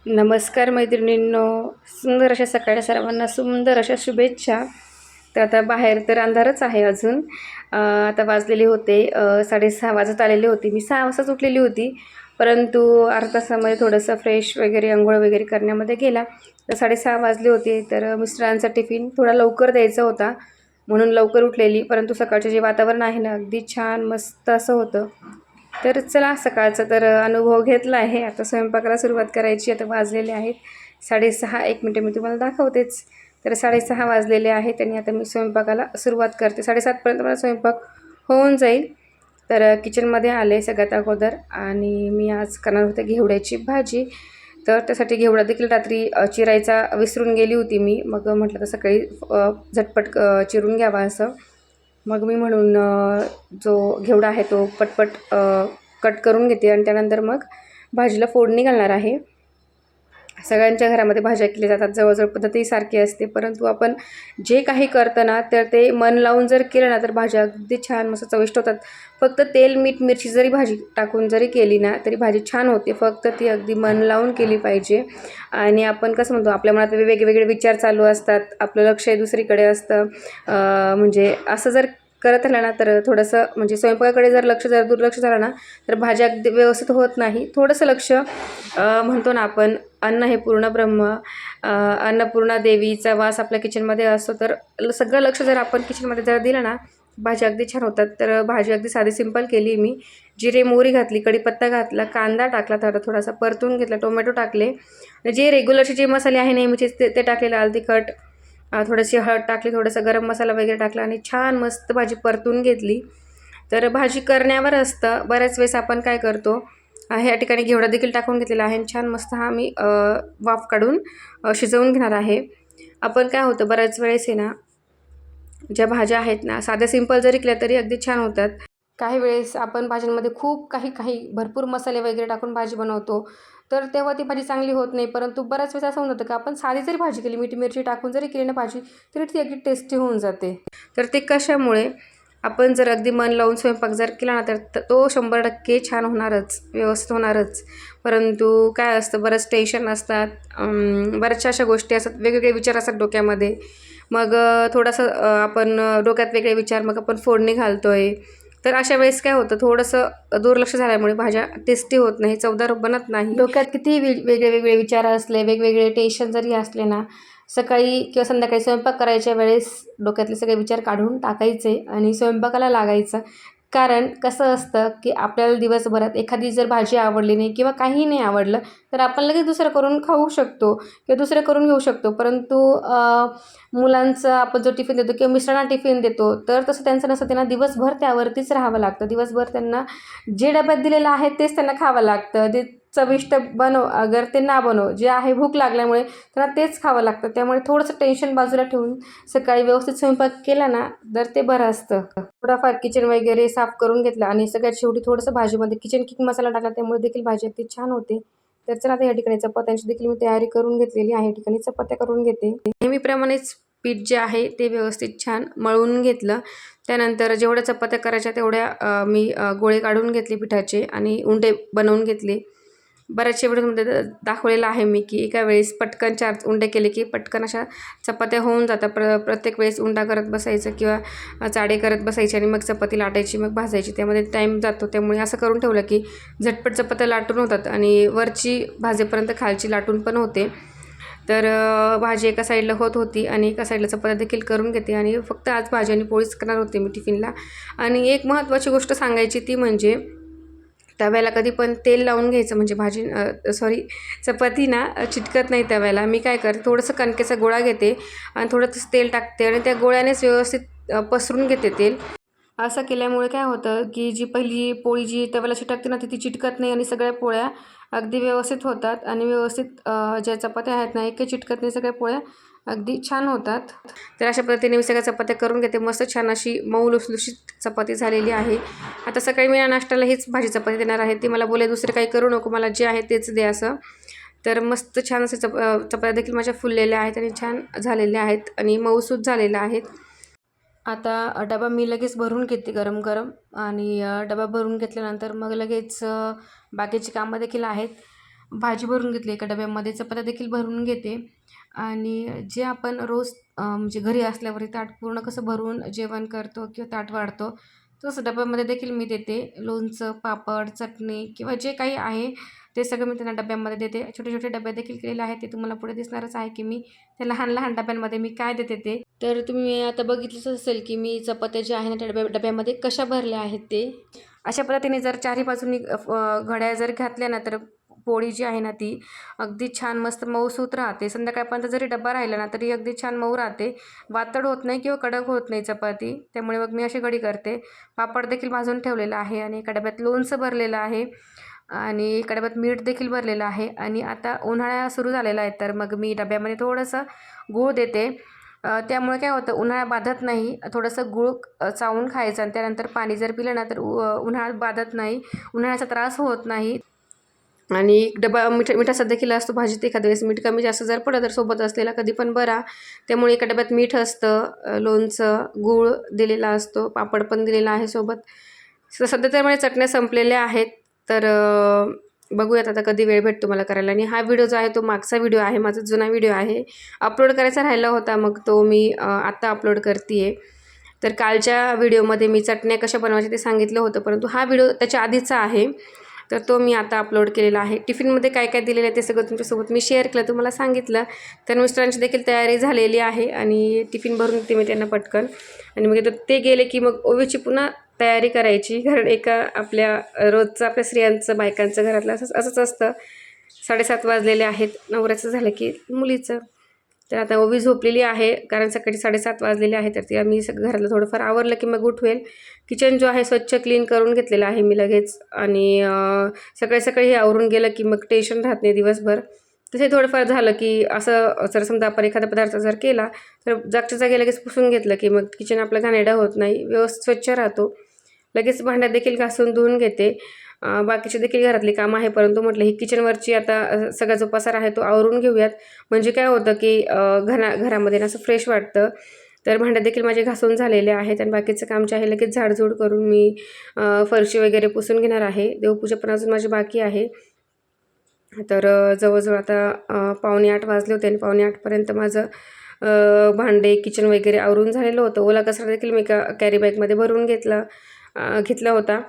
नमस्कार मैत्रिणींनो. सुंदर अशा सकाळच्या सर्वांना सुंदर अशा शुभेच्छा. तर आता बाहेर तर अंधारच आहे अजून. आता वाजलेले होते 6:30 वाजत आलेले होते. मी 6 वाजताच उठलेली होती, परंतु अर्ध्या तासामध्ये थोडंसं फ्रेश वगैरे अंघोळ वगैरे करण्यामध्ये गेला. तर 6:30 वाजले होते. तर मिस्टरांचा टिफिन थोडा लवकर द्यायचा होता म्हणून लवकर उठलेली. परंतु सकाळचं जे वातावरण आहे ना, अगदी छान मस्त असं होतं. तर चला सकाळचा तर अनुभव घेतला आहे. आता स्वयंपाकाला सुरुवात करायची. आता वाजलेले आहेत 6:30. 1 मिनिट मी तुम्हाला दाखवतेच. तर 6:30 वाजलेले आहेत आणि आता मी स्वयंपाकाला सुरुवात करते. 7:30पर्यंत मला स्वयंपाक होऊन जाईल. तर किचनमध्ये आले सगळ्यात अगोदर आणि मी आज करणार होते घेवड्याची भाजी. तर त्यासाठी घेवडा देखील रात्री चिरायचा विसरून गेली होती मी. मग म्हटलं तर सकाळी झटपट चिरून घ्यावा असं. मग मी म्हणून जो घेवडा आहे तो पटपट कट करून घेते आणि त्यानंतर मग भाजीला फोडणी घालणार आहे. सगळ्यांच्या घरामध्ये भाज्या केल्या जातात, जवळजवळ पद्धती सारखी असते, परंतु आपण जे काही करतं ना तर ते मन लावून जर केलं ना तर भाज्या अगदी छान मस्त चविष्ट होतात. फक्त तेल मीठ मिरची जरी भाजी टाकून जरी केली ना तरी भाजी छान होते. फक्त ती अगदी मन लावून केली पाहिजे. आणि आपण कसं म्हणतो, आपल्या मनात वेगवेगळे विचार चालू असतात, आपलं लक्ष दुसरीकडे असतं. म्हणजे असं जर करत राहिलं ना तर थोडंसं म्हणजे स्वयंपाकाकडे जर दुर्लक्ष झालं ना तर भाज्या अगदी व्यवस्थित होत नाही. थोडंसं लक्ष म्हणतो ना आपण, अन्न हे पूर्ण ब्रह्म, अन्नपूर्णा देवीचा वास आपल्या किचनमध्ये असतो. तर सगळं लक्ष जर आपण किचनमध्ये जर दिलं ना भाज्या अगदी छान होतात. तर भाजी अगदी साधी सिंपल केली मी. जिरे मोहरी घातली, कढीपत्ता घातला, कांदा टाकला, थोडासा परतून घेतला, टोमॅटो टाकले, जे रेग्युलरचे जे मसाले आहे नेहमीचे ते टाकले. लाल तिखट, थोडीशी हळद टाकली, थोडासा गरम मसाला वगैरे टाकला आणि छान मस्त भाजी परतून घेतली. तर भाजी करण्यावर असतं. बऱ्याच वेळेस आपण काय करतो, ह्या ठिकाणी घेवडा देखील टाकून घेतलेला आहे आणि छान मस्त हा मी वाफ काढून शिजवून घेणार आहे. आपण काय होतं बऱ्याच वेळेस आहे ना, ज्या भाज्या आहेत ना साध्या सिंपल जरी केल्या तरी अगदी छान होतात. काही वेळेस आपण भाज्यांमध्ये खूप काही भरपूर मसाले वगैरे टाकून भाजी बनवतो, तर तेव्हा ती भाजी चांगली होत नाही. परंतु बऱ्याच वेळेस असं होऊन जातं की आपण साधी जरी भाजी केली, मीठ मिरची टाकून जरी केली ना भाजी, तरी ती अगदी टेस्टी होऊन जाते. तर ते कशामुळे, आपण जर अगदी मन लावून स्वयंपाक जर केला ना तर तो 100% छान होणारच, व्यवस्थित होणारच. परंतु काय असतं, बरंच टेन्शन असतात, बऱ्याचशा अशा गोष्टी असतात, वेगवेगळे विचार असतात डोक्यामध्ये. मग थोडंसं आपण डोक्यात वेगळे विचार, मग आपण फोडणी घालतो आहे. तर अशा वेळेस काय होतं, थोडंसं दुर्लक्ष झाल्यामुळे भाज्या टेस्टी होत नाही, चवदार बनत नाही. डोक्यात कितीही वेगळे वेगळे विचार असले, वेगवेगळे टेन्शन जरी असले ना, सकाळी किंवा संध्याकाळी स्वयंपाक करायच्या वेळेस डोक्यातले सगळे विचार काढून टाकायचे आणि स्वयंपाकाला लागायचं. कारण कसं असतं की आपल्याला दिवसभरात एखादी जर भाजी आवडली नाही किंवा काहीही नाही आवडलं तर आपण लगेच दुसरं करून खाऊ शकतो किंवा दुसरं करून घेऊ शकतो. परंतु मुलांचा आपण जो टिफिन देतो किंवा मिस्टरांना टिफिन देतो तर तसं त्यांचं नसतं. त्यांना दिवसभर त्यावरतीच राहावं लागतं. दिवसभर त्यांना जे डब्यात दिलेलं आहे तेच त्यांना खावं लागतं. ते चविष्ट बनव अगर ते ना बनव, जे आहे भूक लागल्यामुळे त्यांना तेच खावं लागतं. त्यामुळे थोडंसं टेन्शन बाजूला ठेवून सकाळी व्यवस्थित स्वयंपाक केला ना तर ते बरं असतं. थोडाफार किचन वगैरे साफ करून घेतला आणि सगळ्यात शेवटी थोडंसं भाजीमध्ये किचन किंग मसाला टाकला, त्यामुळे देखील भाजी अगदी छान होते. तर चला आता या ठिकाणी चपात्यांची देखील मी तयारी करून घेतलेली आहे. या ठिकाणी चपात्या करून घेते. नेहमीप्रमाणेच पीठ जे आहे ते व्यवस्थित छान मळून घेतलं. त्यानंतर जेवढ्या चपात्या करायच्या तेवढ्या मी गोळे काढून घेतले पिठाचे आणि उंडे बनवून घेतले. बऱ्याचशा व्हिडिओमध्ये दाखवलेलं आहे मी की एका वेळेस पटकन 4 उंडे केले की पटकन अशा चपात्या होऊन जातात. प्रत्येक वेळेस उंडा करत बसायचं किंवा चाळे करत बसायचे आणि मग चपाती लाटायची, मग भाजायची, त्यामध्ये टाईम जातो. त्यामुळे असं करून ठेवलं की झटपट चपात्या लाटून होतात आणि वरची भाजेपर्यंत खालची लाटून पण होते. तर भाजी एका साईडला होत होती आणि एका साईडला चपात्या देखील करून घेते आणि फक्त आज भाजी आणि पोळीच करणार होते मी टिफिनला. आणि एक महत्त्वाची गोष्ट सांगायची ती म्हणजे तव्याला कधी पण तेल लावून घ्यायचं, म्हणजे चपाती ना चिटकत नाही तव्याला. मी काय करते, थोडंसं कणकेचा गोळा घेते आणि थोडंसं तेल टाकते आणि त्या गोळ्यानेच व्यवस्थित पसरून घेते तेल. असं केल्यामुळे काय होतं की जी पहिली पोळी जी तव्याला चिटकते ना ती चिटकत नाही आणि सगळ्या पोळ्या अगदी व्यवस्थित होतात आणि व्यवस्थित ज्या चपात्या आहेत ना एकही चिटकत नाही, सगळ्या पोळ्या अगदी छान होतात. तर अशा पद्धतीने मी सगळ्या चपात्या करून घेते. मस्त छान अशी मऊ लुसलुशीत चपाती झालेली आहे. आता सकाळी मी नाश्त्याला हीच भाजी चपाती देणार आहे. ती मला बोलले दुसरं काही करू नको, मला जे आहे तेच दे असं. तर मस्त छान असे चपात्या देखील माझ्या फुललेल्या आहेत आणि छान झालेल्या आहेत आणि मऊसूत झालेल्या आहेत. आता डबा मी लगेच भरून घेते गरम गरम आणि डबा भरून घेतल्यानंतर मग लगेच बाकीची कामं देखील आहेत. भाजी भरून घेतली एका डब्यामध्ये, चपात्या देखील भरून घेते आणि जे आपण रोज म्हणजे घरी असल्यावर ताट पूर्ण कसं भरून जेवण करतो किंवा ताट वाढतो तसं डब्यामध्ये देखील मी देते. लोणचं, पापड, चटणी किंवा जे काही आहे ते सगळं मी त्यांना डब्यामध्ये देते. छोटे छोटे डबे देखील केलेले आहेत, ते तुम्हाला पुढे दिसणारच आहे की मी त्या लहान लहान डब्यांमध्ये मी काय देते ते. तर तुम्ही आता बघितलंच असेल की मी चपात्या ज्या आहे ना त्या डब्यामध्ये कशा भरल्या आहेत ते. अशा पद्धतीने जर चारही बाजूंनी घड्या जर घातल्या ना तर पोळी जी आहे ना ती अगदी छान मस्त मऊसूत राहते. संध्याकाळपर्यंत जरी डब्बा राहिला ना तरी अगदी छान मऊ राहते, वातड होत नाही किंवा कडक होत नाही चपाती. त्यामुळे मग मी अशी घडी करते. पापड देखील भाजून ठेवलेला आहे आणि एका डब्यात लोणचं भरलेलं आहे आणि एका डब्यात मीठ देखील भरलेलं आहे. आणि आता उन्हाळा सुरू झालेला आहे तर मग मी डब्यामध्ये थोडंसं गूळ देते. त्यामुळे काय होतं, उन्हाळा बाधत नाही. थोडंसं गूळ चावून खायचं आणि त्यानंतर पाणी जर पिलं ना तर उन्हाळ्यात बाधत नाही, उन्हाळ्याचा त्रास होत नाही. आणि डबा मिठाचा देखील असतो भाजीत. एखाद्या वेळेस मीठ कमी जास्त जर पडलं तर सोबत असलेला कधी पण बरा. त्यामुळे एका डब्यात मीठ असतं, लोणचं, गूळ दिलेला असतो, पापड पण दिलेला आहे सोबत. सध्या त्यामुळे चटण्या संपलेल्या आहेत. तर बघूयात आता कधी वेळ भेटतो मला करायला. आणि हा व्हिडिओ जो आहे तो मागचा व्हिडिओ आहे, माझा जुना व्हिडिओ आहे, अपलोड करायचा राहिला होता, मग तो मी आत्ता अपलोड करते आहे. तर कालच्या व्हिडिओमध्ये मी चटण्या कशा बनवायच्या ते सांगितलं होतं, परंतु हा व्हिडिओ त्याच्या आधीचा आहे तर तो मी आता अपलोड केलेला आहे. टिफिनमध्ये काय काय दिलेलं आहे ते सगळं तुमच्यासोबत मी शेअर केलं, तुम्हाला सांगितलं. तर मिस्टरांची देखील तयारी झालेली आहे आणि टिफिन भरून देते मी त्यांना पटकन. आणि मग ते गेले की मग ओवीची पुन्हा तयारी करायची. कारण एका आपल्या रोजचं आपल्या स्त्रियांचं बायकांचं घरातलं असंच असतं. 7:30 वाजलेले आहेत, नवऱ्याचं झालं की मुलीचं. तर आता ओवी झोपलेली आहे कारण सकाळी 7:30 वाजलेले आहे. तर ती मी घरातलं थोडंफार आवरलं की मग उठवेल. किचन जो आहे स्वच्छ क्लीन करून घेतलेला आहे मी लगेच. आणि सकाळी सकाळी हे आवरून गेलं की मग टेन्शन राहत नाही दिवसभर. तसे थोडंफार झालं की असं जर समजा आपण एखादा पदार्थ जर केला तर जागच्या जागी लगेच पुसून घेतलं की मग किचन आपलं घाणेरडं होत नाही, व्यवस्थित स्वच्छ राहतो. लगेच भांड्यात देखील घासून धुवून घेते. बाकीचे देखील घरातली कामं आहे, परंतु म्हटलं ही किचनवरची आता सगळा जो पसारा आहे तो आवरून घेऊयात. म्हणजे काय होतं की घरामध्ये असं फ्रेश वाटतं. तर भांड्यात देखील माझे घासून झालेले आहेत आणि बाकीचं काम जे आहे लगेच झाडझूड करून मी फरशी वगैरे पुसून घेणार आहे. देवपूजा पण अजून माझी बाकी आहे. तर जवळजवळ आता 7:45 वाजले होते आणि 7:45पर्यंत माझं भांडे किचन वगैरे आवरून झालेलं होतं. ओला कचरा देखील मी कॅरी बॅगमध्ये भरून घेतला होता.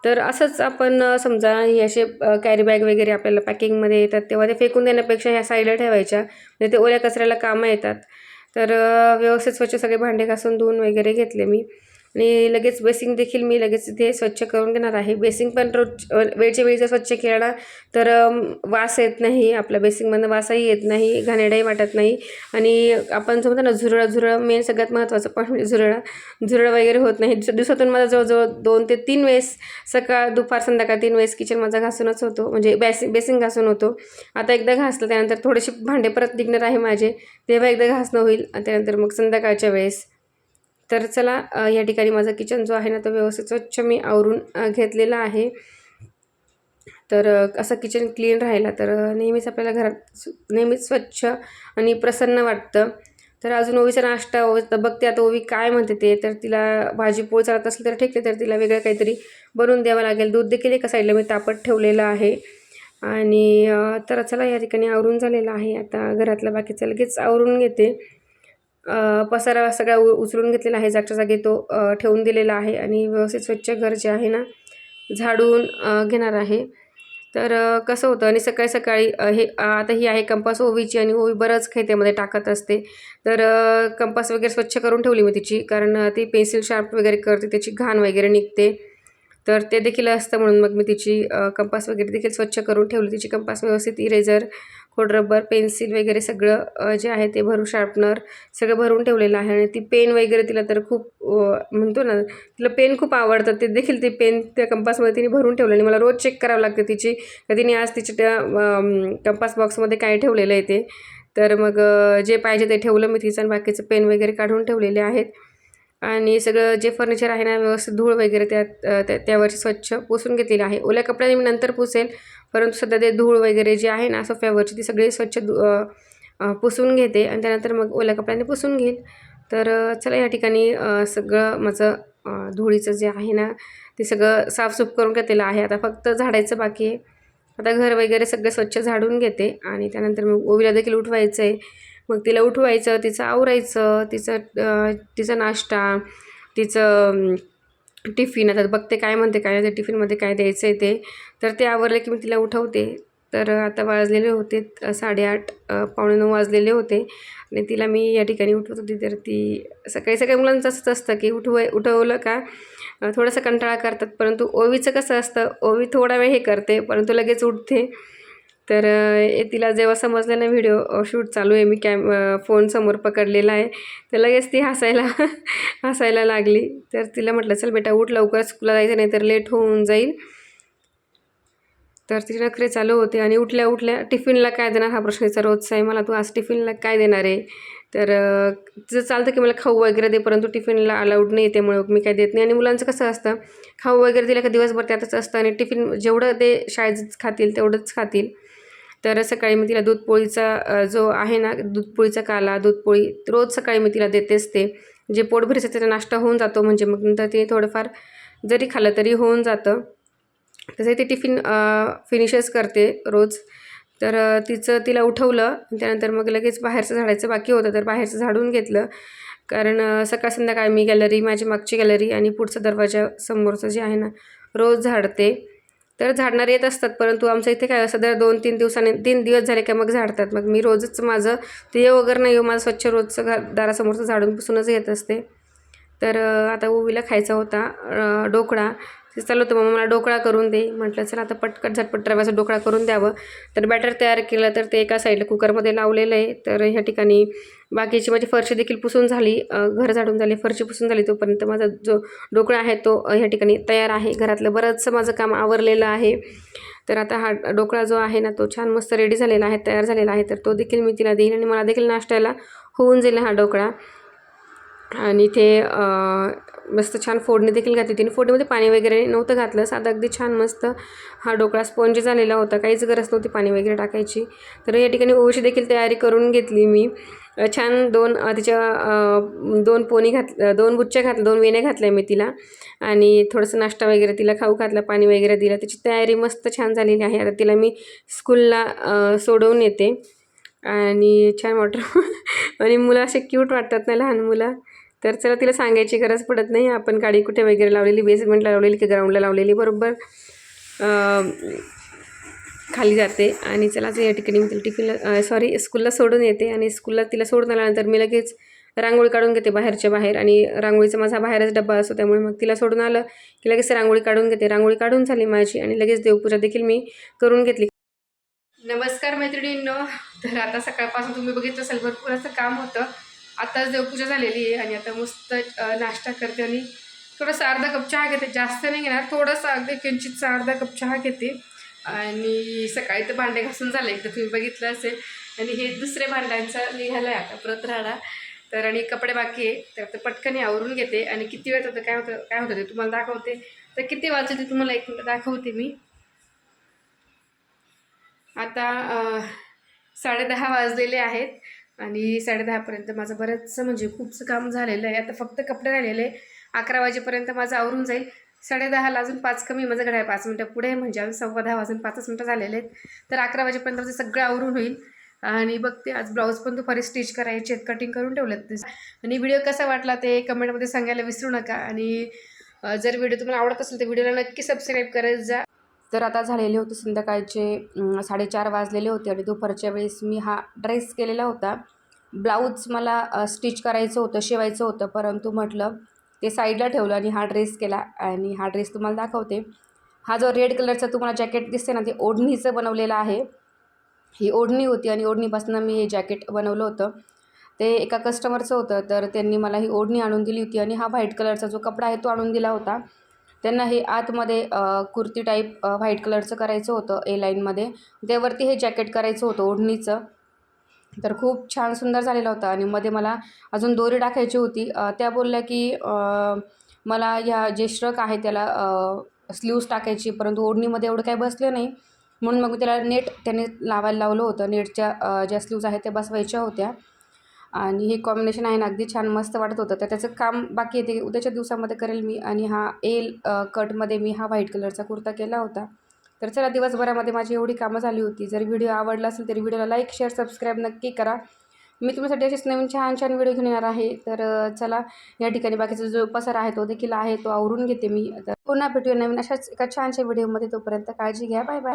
तर असंच आपण समजा हे असे कॅरी बॅग वगैरे आपल्याला पॅकिंगमध्ये येतात तेव्हा ते फेकून देण्यापेक्षा ह्या साईडला ठेवायच्या, म्हणजे ते ओल्या कचऱ्याला कामं येतात. तर व्यवस्थित स्वच्छ सगळे भांडे घासून धुवून वगैरे घेतले मी. आणि लगेच बेसिंग देखील मी लगेच इथे स्वच्छ करून घेणार आहे. बेसिंग पण रोज वेळच्या वेळी जर स्वच्छ केला तर वास येत नाही, आपल्या बेसिंगमधनं वासही येत नाही, घाणेरडाही वाटत नाही. आणि आपण जो म्हणतो ना झुरळ मेन सगळ्यात महत्त्वाचं पण म्हणजे झुरळ वगैरे होत नाही. दिवसातून माझा जवळजवळ 2 ते 3 वेळेस, सकाळ दुपार संध्याकाळ 3 वेळेस किचन माझा घासूनच होतो, म्हणजे बेसिंग घासून होतो. आता एकदा घासलं त्यानंतर थोडेसे भांडे परत निघणार आहे माझे, तेव्हा एकदा घासणं होईल आणि त्यानंतर मग संध्याकाळच्या वेळेस. तर चला या ठिकाणी माझा किचन जो आहे ना तो व्यवस्थित स्वच्छ मी आवरून घेतलेला आहे. तर असं किचन क्लीन राहिलं तर नेहमीच आपल्याला घरात नेहमीच स्वच्छ आणि प्रसन्न वाटतं. तर अजून ओवीचा नाश्ता बघते आता ओवी काय म्हणते ते. तर तिला भाजी पोळी चालत असेल तर ठीक आहे, तर तिला वेगळं काहीतरी बनवून द्यावं लागेल. दूध देखील एका साईडला मी तापत ठेवलेलं आहे. आणि तर चला या ठिकाणी आवरून झालेलं आहे. आता घरातलं बाकीचं लगेच आवरून घेते. पसारा सगळा उचलून घेतलेला आहे, जागच्या जागी तो ठेवून दिलेला आहे आणि व्यवस्थित स्वच्छ घर जे आहे ना झाडून घेणार आहे. तर कसं होतं आणि सकाळी सकाळी हे आता ही आहे कंपास ओवीची आणि ओवी बरंच काही त्यामध्ये टाकत असते. तर कंपास वगैरे स्वच्छ करून ठेवली मी तिची, कारण ती पेन्सिल शार्प वगैरे करते, त्याची घाण वगैरे निघते. तर ते देखील असतं म्हणून मग मी तिची कंपास वगैरे देखील स्वच्छ करून ठेवली. तिची कंपास व्यवस्थित इरेझर, खोडरबर, पेन्सिल वगैरे सगळं जे आहे ते शार्पनर सगळं भरून ठेवलेलं आहे. आणि ती पेन वगैरे तिला तर खूप म्हणतो ना, तिला पेन खूप आवडतं, ते देखील ती पेन त्या कंपासमध्ये तिने भरून ठेवलं आणि मला रोज चेक करावं लागते तिची तिने आज तिच्या त्या कंपास बॉक्समध्ये काय ठेवलेलं आहे ते. तर मग जे पाहिजे ते ठेवलं मी तिचं आणि बाकीचं पेन वगैरे काढून ठेवलेले आहेत. आणि सगळं जे फर्निचर आहे ना व्यवस्थित धूळ वगैरे त्यावरची स्वच्छ पुसून घेतलेली आहे. ओल्या कपड्याने मी नंतर पुसेल, परंतु सध्या ते धूळ वगैरे जे आहे ना सोफ्यावरची ती सगळी स्वच्छ पुसून घेते आणि त्यानंतर मग ओल्या कपड्याने पुसून घेईल. तर चला या ठिकाणी सगळं माझं धुळीचं जे आहे ना ते सगळं साफसूफ करून घेतलेलं आहे. आता फक्त झाडायचं बाकी आहे. आता घर वगैरे सगळं स्वच्छ झाडून घेते आणि त्यानंतर मग ओवीला देखील उठवायचं आहे. मग तिला उठवायचं, तिचं आवरायचं, तिचा नाश्ता, तिचं टिफिन. आता बघते काय म्हणते काय नाही, टिफिनमध्ये काय द्यायचं आहे ते. तर ते आवरलं की मी तिला उठवते. तर आता वाजलेले होते 8:30, 8:45 वाजलेले होते आणि तिला मी या ठिकाणी उठवत होती. तर ती सगळ्या मुलांचं असंच असतं की उठवलं का थोडासा कंटाळा करतात, परंतु ओवीचं कसं असतं, ओवी थोडा वेळ हे करते परंतु लगेच उठते. तर तिला जेव्हा समजलं ना व्हिडिओ शूट चालू आहे, मी फोन समोर पकडलेला आहे, तर लगेच ती हसायला हसायला लागली. तर तिला म्हटलं चल बेटा उठ, लवकर स्कूलला जायचं नाही तर लेट होऊन जाईल. तर तिचे नखरे चालू होते आणि उठल्या उठल्या टिफिनला काय देणार हा प्रश्नाचा रोजचा आहे मला, तू आज टिफिनला काय देणार आहे. तर तिचं चालतं की मला खाऊ वगैरे दे, परंतु टिफिनला अलाउड नाही, त्यामुळे मी काय देत नाही. आणि मुलांचं कसं असतं, खाऊ वगैरे दिलं का दिवसभर त्यातच असतं आणि टिफिन जेवढं ते शाळेत खातील तेवढंच खातील. तर सकाळी मी तिला दूधपोळीचा जो आहे ना, दूधपोळीचा काला, दूधपोळी रोज सकाळी मी तिला देतेच. ते जे पोटभरीचं त्याचा नाश्ता होऊन जातो, म्हणजे मग नंतर ते थोडंफार जरी खाल्लं तरी होऊन जातं. तसं ते टिफिन फिनिशच करते रोज. तर तिला उठवलं, त्यानंतर मग लगेच बाहेरचं झाडायचं बाकी होतं, तर बाहेरचं झाडून घेतलं. कारण सकाळ संध्याकाळ मी गॅलरी, माझी मागची गॅलरी आणि पुढचा दरवाजा समोरचं जे आहे ना, रोज झाडते. तर झाडणारे येत असतात, परंतु आमच्या इथे काय असं दर 2-3 दिवसांनी, 3 दिवस झाले का मग झाडतात. मग मी रोजच माझं ते येऊ वगैरे नाही येऊ, माझं स्वच्छ रोजचं दारासमोरचं झाडून पुसूनच येत असते. तर आता ओवीला खायचा होता ढोकळा. ते चालू होतं मग मला ढोकळा करून दे. म्हटलं चला आता पटकन झटपट रव्याचा ढोकळा करून द्यावं. तर बॅटर तयार केलं, तर ते एका साईडला कुकरमध्ये लावलेलं आहे. तर ह्या ठिकाणी बाकीची माझी फरशी देखील पुसून झाली, घर झाडून झाली, फरशी पुसून झाली, तोपर्यंत माझा जो ढोकळा आहे तो ह्या ठिकाणी तयार आहे. घरातलं बरंचसं माझं काम आवरलेलं आहे. तर आता हा ढोकळा जो आहे ना, तो छान मस्त रेडी झालेला आहे, तयार झालेला आहे. तर तो देखील मी तिला देईन आणि मला देखील नाश्त्याला होऊन जाईल हा ढोकळा. आणि ते मस्त छान फोडणी देखील घातली तिने. फोडणीमध्ये पाणी वगैरे नव्हतं घातलं, साधं अगदी छान मस्त हा ढोकळा स्पॉन्जी झालेला होता, काहीच गरज नव्हती पाणी वगैरे टाकायची. तर या ठिकाणी ओवीची देखील तयारी करून घेतली मी. छान तिच्या 2 पोनी 2 बुच्च्या घातल्या, 2 वेण्या घातल्या मी तिला आणि थोडंसं नाश्ता वगैरे तिला खाऊ घातला, पाणी वगैरे दिलं. त्याची तयारी मस्त छान झालेली आहे. आता तिला मी स्कूलला सोडवून येते आणि छान वाटतं आणि मुलं असे क्यूट वाटतात ना लहान मुलं. तर चला तिला सांगायची गरज पडत नाही, आपण गाडी कुठे वगैरे लावलेली, बेसमेंटला लावलेली की ग्राउंडला लावलेली, बरोबर खाली जाते. आणि चला या ठिकाणी मी तिला स्कूलला सोडून येते आणि स्कूलला तिला सोडून आल्यानंतर मी लगेच रांगोळी काढून घेते बाहेरच्या बाहेर. आणि रांगोळीचा माझा बाहेरच डब्बा असतो, त्यामुळे मग तिला सोडून आलं की लगेच रांगोळी काढून घेते. रांगोळी काढून झाली माझी आणि लगेच देवपूजा देखील मी करून घेतली. नमस्कार मैत्रिणींनो. तर आता सकाळपासून तुम्ही बघितलं असेल भरपूर असं काम होतं. आताच देवपूजा झालेली आहे आणि आता मस्त नाश्ता करते आणि थोडंसं अर्धा कप चहा घेते, जास्त नाही घेणार, थोडंसं अगदी किंचितचा अर्धा कप चहा घेते. आणि सकाळी तर भांडे घासून झाले एकदा तुम्ही बघितलं असेल आणि हे दुसरे भांड्यांचं निघालं आहे आता परत राहणार. तर आणि कपडे बाकी आहे, तर ते पटकन आवरून घेते. आणि किती वेळ होतं काय होतं ते तुम्हाला दाखवते. तर किती वाजले ते तुम्हाला 1 मिनिट दाखवते मी. आता 10:30 वाजलेले आहेत आणि 10:30पर्यंत माझं बरंचसं म्हणजे खूपसं काम झालेलं आहे. आता फक्त कपडे राहिलेले. 11 वाजेपर्यंत माझं आवरून जाईल. 10:30ला अजून 5 कमी, माझं घड्याळ 5 मिनटं पुढे, म्हणजे अजून 10:15 वाजून 5 मिनटं झालेले आहेत. तर 11 वाजेपर्यंत माझं सगळं आवरून होईल. आणि बघते आज ब्लाऊज पण दुपारी स्टिच करायचे आहेत, कटिंग करून ठेवलेत. आणि व्हिडिओ कसा वाटला ते कमेंटमध्ये सांगायला विसरू नका. आणि जर व्हिडिओ तुम्हाला आवडत असेल तर व्हिडिओला नक्की सबस्क्राईब करत जा. तर आता झालेले होते संध्याकाळचे 4:30 वाजलेले होते आणि दुपारच्या वेळेस मी हा ड्रेस केलेला होता. ब्लाऊज मला स्टिच करायचं होतं, शिवायचं होतं, परंतु म्हटलं ते साईडला ठेवलं आणि हा ड्रेस केला. आणि हा ड्रेस तुम्हाला दाखवते. हा जो रेड कलरचा तुम्हाला जॅकेट दिसते ना, ते ओढणीचं बनवलेलं आहे. ही ओढणी होती आणि ओढणीपासून मी हे जॅकेट बनवलं होतं. ते एका कस्टमरचं होतं, तर त्यांनी मला ही ओढणी आणून दिली होती आणि हा व्हाईट कलरचा जो कपडा आहे तो आणून दिला होता. त्यांना हे आतमध्ये कुर्ती टाईप व्हाईट कलरचं करायचं होतं ए लाईनमध्ये, त्यावरती हे जॅकेट करायचं होतं ओढणीचं. तर खूप छान सुंदर झालेलं होतं. आणि मध्ये मला अजून दोरी टाकायची होती. त्या बोलल्या की मला ह्या जे श्रक आहे त्याला स्लीव्स टाकायची, परंतु ओढणीमध्ये एवढं काही बसलं नाही, म्हणून मग मी त्याला नेट त्याने लावायला लावलं होतं. नेटच्या ज्या स्लीव्स आहेत त्या बसवायच्या होत्या. आणि हे कॉम्बिनेशन आहे ना, अगदी छान मस्त वाटत होतं. तर त्याचं काम बाकी उद्याच्या दिवसामध्ये करेल मी. आणि हा कटमध्ये मी हा व्हाईट कलरचा कुर्ता केला होता. तर चला, दिवसभरामध्ये माझी एवढी कामं झाली होती. जर व्हिडिओ आवडला असेल तरी व्हिडिओला लाईक, शेअर, सबस्क्राईब नक्की करा. मी तुमच्यासाठी असेच नवीन छान छान व्हिडिओ घेऊन येणार आहे. तर चला, या ठिकाणी बाकीचा जो पसारा आहे तो देखील आहे, तो आवरून घेते मी. तर पुन्हा भेटूया नवीन अशाच एका छानशा व्हिडिओमध्ये. तोपर्यंत काळजी घ्या. Bye bye.